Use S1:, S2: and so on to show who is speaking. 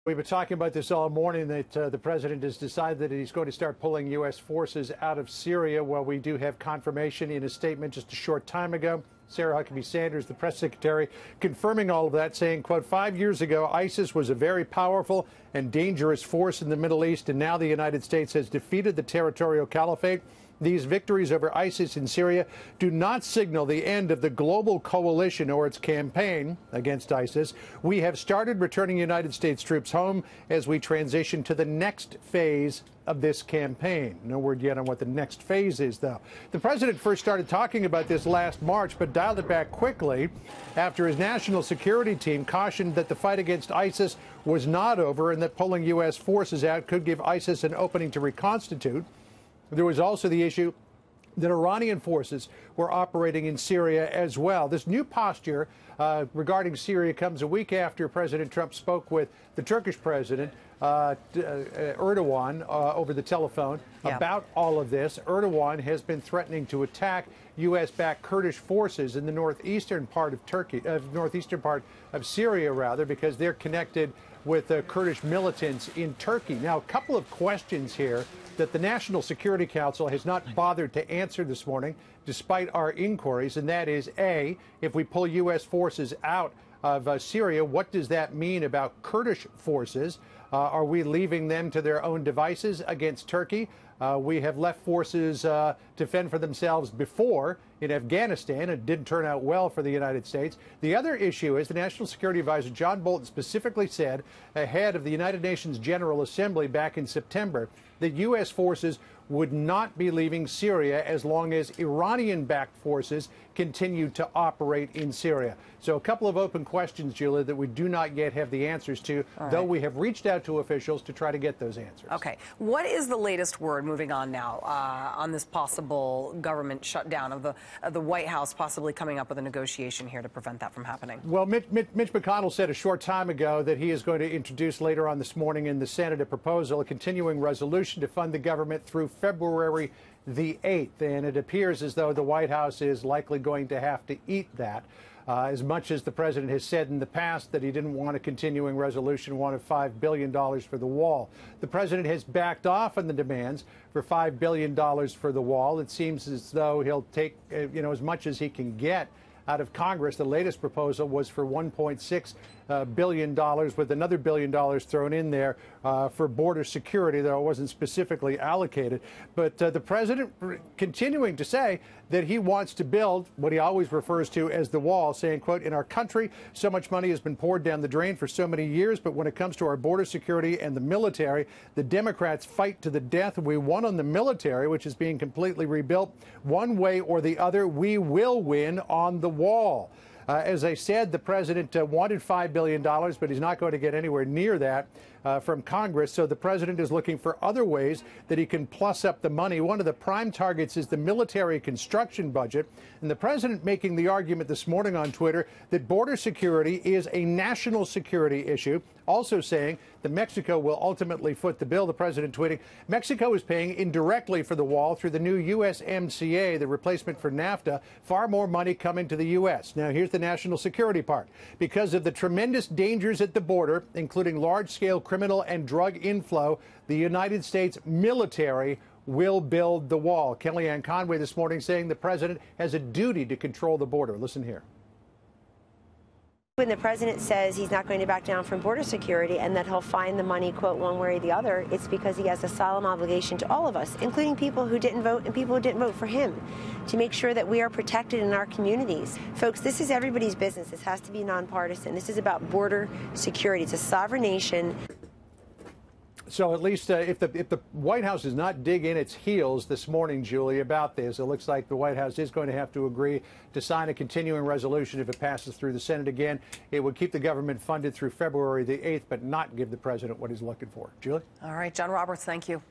S1: We've been talking about this all morning, that the president has decided that he's going to start pulling U.S. forces out of Syria. Well, we do have confirmation in a statement just a short time ago. Sarah Huckabee Sanders, the press secretary, confirming all of that, saying, quote, 5 years ago, ISIS was a very powerful and dangerous force in the Middle East, and now the United States has defeated the territorial caliphate. These victories over ISIS in Syria do not signal the end of the global coalition or its campaign against ISIS. We have started returning United States troops home as we transition to the next phase of this campaign. No word yet on what the next phase is, though. The president first started talking about this last March, but dialed it back quickly after his national security team cautioned that the fight against ISIS was not over and that pulling U.S. forces out could give ISIS an opening to reconstitute. There was also the issue that Iranian forces were operating in Syria as well. This new posture regarding Syria comes a week after President Trump spoke with the Turkish president, Erdogan, over the telephone about all of this. Erdogan has been threatening to attack U.S.-backed Kurdish forces in the northeastern part of Syria, rather, because they're connected with Kurdish militants in Turkey. Now, a couple of questions here that the National Security Council has not bothered to answer this morning, despite our inquiries, and that is, A, if we pull U.S. forces out of Syria, what does that mean about Kurdish forces? Are we leaving them to their own devices against Turkey? We have left forces to fend for themselves before in Afghanistan. It didn't turn out well for the United States. The other issue is the National Security Advisor John Bolton specifically said ahead of the United Nations General Assembly back in September that U.S. forces would not be leaving Syria as long as Iranian-backed forces continue to operate in Syria. So a couple of open questions, Julia, that we do not yet have the answers to, though we have reached out to officials to try to get those answers.
S2: Okay. What is the latest word, moving on now, on this possible government shutdown of the White House possibly coming up with a negotiation here to prevent that from happening?
S1: Well, Mitch McConnell said a short time ago that he is going to introduce later on this morning in the Senate a proposal, a continuing resolution to fund the government through February the 8th. And it appears as though the White House is likely going to have to eat that. As much as the president has said in the past that he didn't want a continuing resolution, wanted $5 billion for the wall. The president has backed off on the demands for $5 billion for the wall. It seems as though he'll take, as much as he can get out of Congress. The latest proposal was for $1.6 billion, with another $1 billion thrown in there for border security, though it wasn't specifically allocated. But the president continuing to say that he wants to build what he always refers to as the wall, saying, quote, in our country, so much money has been poured down the drain for so many years, but when it comes to our border security and the military, the Democrats fight to the death. We won on the military, which is being completely rebuilt. One way or the other, we will win on the wall. As I said, the president wanted $5 billion, but he's not going to get anywhere near that from Congress. So the president is looking for other ways that he can plus up the money. One of the prime targets is the military construction budget. And the president making the argument this morning on Twitter that border security is a national security issue, also saying that Mexico will ultimately foot the bill. The president tweeting, Mexico is paying indirectly for the wall through the new USMCA, the replacement for NAFTA, far more money coming to the U.S. Now, here's the national security part. Because of the tremendous dangers at the border, including large-scale criminal and drug inflow, the United States military will build the wall. Kellyanne Conway this morning saying the president has a duty to control the border. Listen here.
S3: When the president says he's not going to back down from border security and that he'll find the money, quote, one way or the other, it's because he has a solemn obligation to all of us, including people who didn't vote and people who didn't vote for him, to make sure that we are protected in our communities. Folks, this is everybody's business. This has to be nonpartisan. This is about border security. It's a sovereign nation.
S1: So at least if the White House does not dig in its heels this morning, Julie, about this, it looks like the White House is going to have to agree to sign a continuing resolution if it passes through the Senate again. It would keep the government funded through February the 8th, but not give the president what he's looking for. Julie?
S2: All right, John Roberts, thank you.